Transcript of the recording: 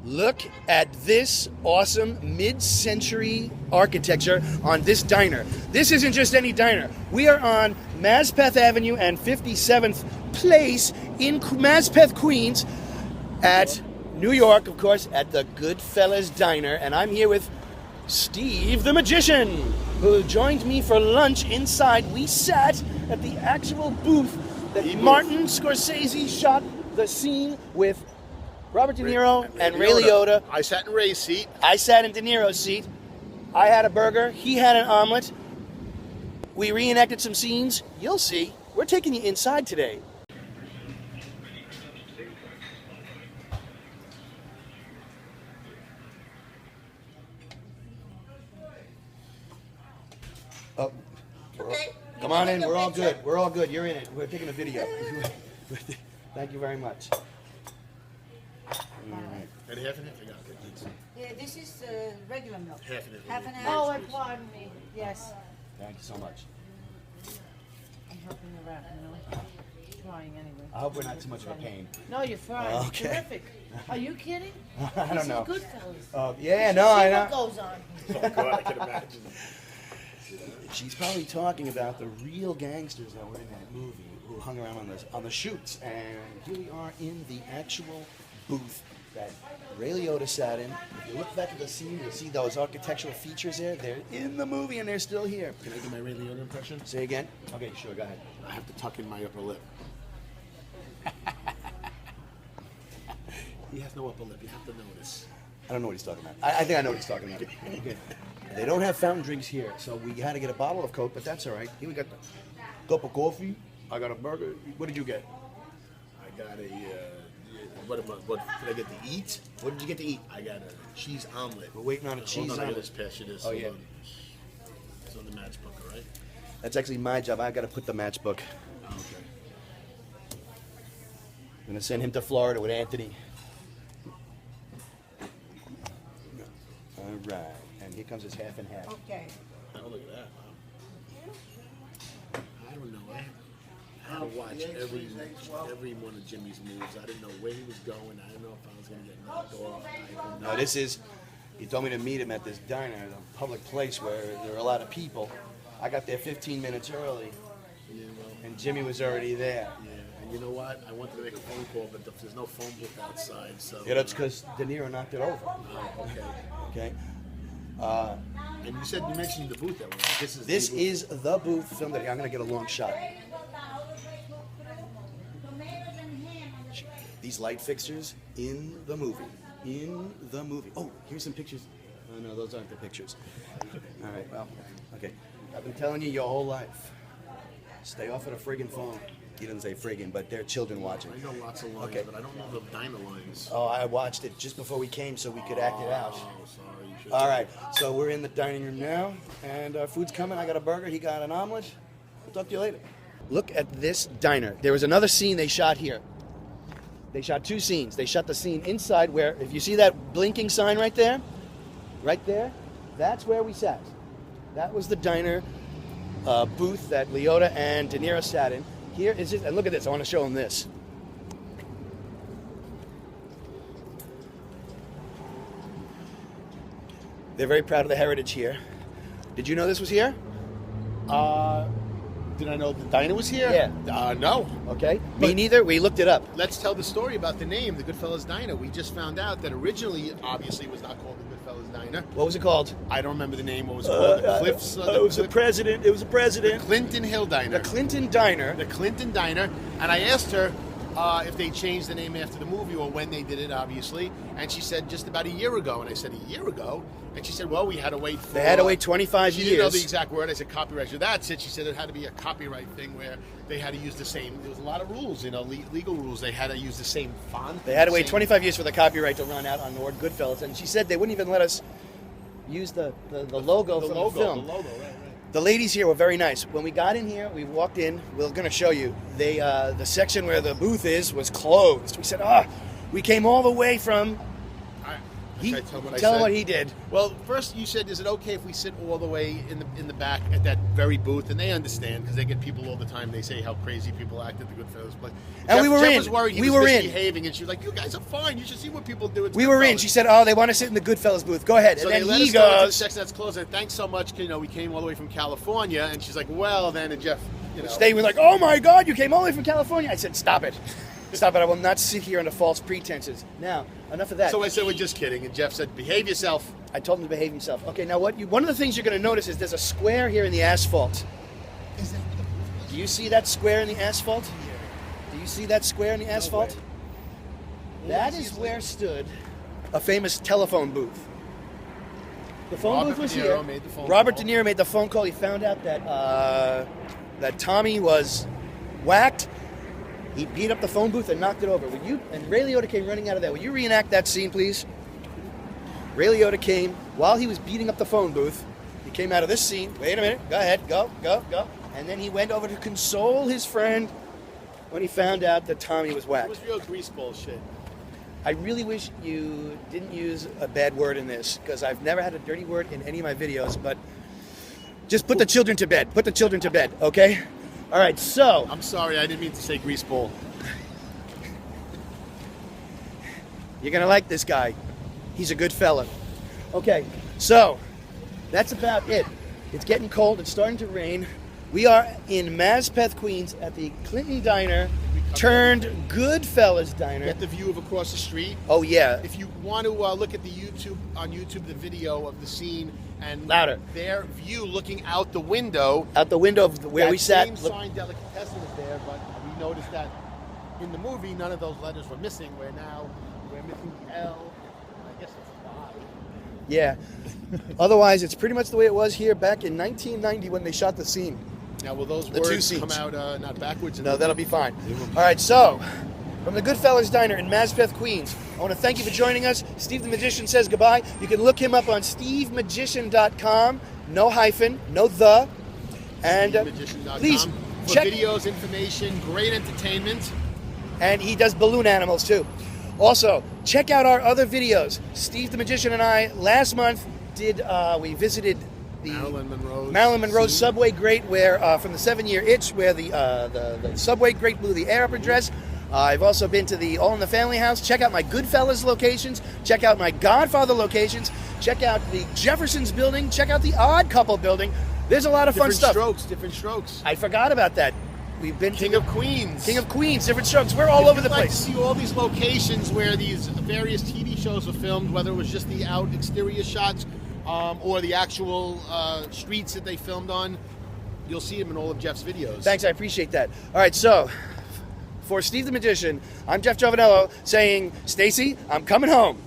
Look at this awesome mid-century architecture on this diner. This isn't just any diner. We are on Maspeth Avenue and 57th Place in Maspeth, Queens, at New York, of course, at the Goodfellas Diner. And I'm here with Steve the Magician, who joined me for lunch inside. We sat at the actual booth that Martin Scorsese shot the scene with Robert De Niro and Ray Liotta. I sat in Ray's seat. I sat in De Niro's seat. I had a burger. He had an omelet. We reenacted some scenes. You'll see. We're taking you inside today. Oh, Okay. come on in. We're all good. We're all good. You're in it. We're taking a video. Thank you very much. And half and half, I got it. Yeah, this is regular milk. Half and half. Half and half. Oh, pardon me. Yes. Thank you so much. I'm helping you out, you know. Trying anyway. I hope we're not too much of a pain. No, you're fine. Okay. Terrific. Are you kidding? I don't know. This is Goodfellas. Yeah, You no, should I see know. what goes on. Oh, God, I can imagine. She's probably talking about the real gangsters that were in that movie who hung around on the shoots. And here we are in the actual booth that Ray Liotta sat in. If you look back at the scene, you'll see those architectural features there. They're in the movie and they're still here. Can I do my Ray Liotta impression? Say again? Okay, sure, go ahead. I have to tuck in my upper lip. He has no upper lip. You have to notice. I don't know what he's talking about. I think I know what he's talking about. Okay. They don't have fountain drinks here, so we had to get a bottle of Coke, but that's all right. Here we got a cup of coffee. I got a burger. What did you get? I got a. What did I get to eat? What did you get to eat? I got a cheese omelet. We're waiting on a cheese Hold on, I omelet. just pass you this. Oh, Hold yeah. on. It's on the matchbook, all right? That's actually my job. I got to put the matchbook. Oh, okay. I'm gonna send him to Florida with Anthony. All right, and here comes his half and half. Okay. Oh, look at that. Wow. I don't know. I had to watch every one of Jimmy's moves. I didn't know where he was going. I didn't know if I was going to get knocked off. I didn't know. Now this is, he told me to meet him at this diner, a public place where there are a lot of people. I got there 15 minutes early, Yeah, well, and Jimmy was already there. yeah. And you know what? I wanted to make a phone call, but there's no phone book outside. So. Yeah, that's because De Niro knocked it over. Oh, okay. Okay. And you mentioned the booth that we're at. This is the booth film that I'm gonna get a long shot. These light fixtures in the movie. In the movie. Oh, here's some pictures. Oh no, those aren't the pictures. All right, well, okay. I've been telling you your whole life. Stay off of the friggin' phone. He doesn't say friggin', but there are children watching. I know lots of lines, Okay. but I don't know the diner lines. Oh, I watched it just before we came so we could act it out. Oh, sorry. You should. All right, so we're in the dining room now, and our food's coming. I got a burger, he got an omelet. We'll talk to you later. Look at this diner. There was another scene they shot here. They shot two scenes. They shot the scene inside where, if you see that blinking sign right there, that's where we sat. That was the diner booth that Liotta and De Niro sat in. Here is it, and look at this. I want to show them this. They're very proud of the heritage here. Did you know this was here? Did I know the diner was here? Yeah. No. Okay. But- Me neither. We looked it up. Let's tell the story about the name, the Goodfellas Diner. We just found out that originally, obviously, it was not called the Goodfellas Diner. What was it called? I don't remember the name. What was it called? The Cliffs. It was a president. It was a president. Clinton Hill Diner. The Clinton Diner. The Clinton Diner. And I asked her if they changed the name after the movie or when they did it, obviously. And she said just about a year ago. And I said, a year ago? And she said, well, we had to wait for... They had to wait 25 she years. didn't know the exact word. I said copyright. So that's it. She said it had to be a copyright thing where they had to use the same... There was a lot of rules, legal rules. They had to use the same font. They had to wait same- 25 years for the copyright to run out on the word Goodfellas. And she said they wouldn't even let us use the logo from the film. The logo, right. The ladies here were very nice. When we got in here, we walked in. We're going to show you. They the section where the booth is was closed. We said, we came all the way from Should I tell him what I Tell him said? what he did. Well, first you said, is it okay if we sit all the way in the back at that very booth? And they understand because they get people all the time. They say how crazy people act at the Goodfellas place. And we were Jeff in. was worried he We was were in. misbehaving, and she was like, "You guys are fine. You should see what people do." At We were in. Goodfellas." She said, "Oh, they want to sit in the Goodfellas booth. Go ahead." So And they then let he us go into the goes. section that's closed. And thanks so much. You know, we came all the way from California, and she's like, "Well, then," and Jeff, you know, They were like, "Oh my God, you came all the way from California." I said, "Stop it, stop it! I will not sit here under false pretenses." Now, enough of that. So I said, "We're just kidding," and Jeff said, "Behave yourself." I told him to behave himself. Okay, now one of the things you're going to notice is there's a square here in the asphalt. Do you see that square in the asphalt? Do you see that square in the asphalt? That is where stood a famous telephone booth. The phone Robert booth was De Niro here. made the phone Robert call. De Niro made the phone call. He found out that Tommy was whacked. He beat up the phone booth and knocked it over. And Ray Liotta came running out of there. Would you reenact that scene, please? Ray Liotta came while he was beating up the phone booth. He came out of this scene. Wait a minute. Go ahead. Go. And then he went over to console his friend when he found out that Tommy was It whacked. was real greaseball shit. I really wish you didn't use a bad word in this because I've never had a dirty word in any of my videos, but just put the children to bed. Put the children to bed, okay? All right, so I'm sorry, I didn't mean to say greaseball. you're going to like this guy. He's a good fella. Okay, so that's about it. It's getting cold. It's starting to rain. We are in Mazpeth, Queens at the Clinton Diner turned Goodfellas Diner. Get the view of across the street. Oh, yeah. If you want to look at the the video of the scene and Louder. their view looking out the window. Out the window of where that we sat. Same sign delicatessen is there, but we noticed that in the movie none of those letters were missing. Where now we're missing the L. I guess it's 5. Yeah. Otherwise, it's pretty much the way it was here back in 1990 when they shot the scene. Now will those The two words come seats. out not backwards? No, that'll be fine. All right, so from the Goodfellas Diner in Mazpeth, Queens, I want to thank you for joining us. Steve the Magician says goodbye. You can look him up on stevemagician.com. No hyphen, no the. And SteveMagician.com please for check. videos, information, great entertainment. And he does balloon animals too. Also, check out our other videos. Steve the Magician and I last month we visited the Marilyn Monroe's scene. subway grate, where from the 7-Year Itch, where the subway grate blew the air up her dress. I've also been to the All in the Family House. Check out my Goodfellas locations. Check out my Godfather locations. Check out the Jeffersons building. Check out the Odd Couple building. There's a lot of fun stuff. Different strokes. I forgot about that. We've been King of Queens. King of Queens, different strokes. We're all over the Like to place. see all these locations where these various TV shows were filmed, whether it was just the out exterior shots or the actual streets that they filmed on. You'll see them in all of Jeff's videos. Thanks, I appreciate that. All right, so for Steve the Magician, I'm Jeff Giovanello saying, Stacy, I'm coming home.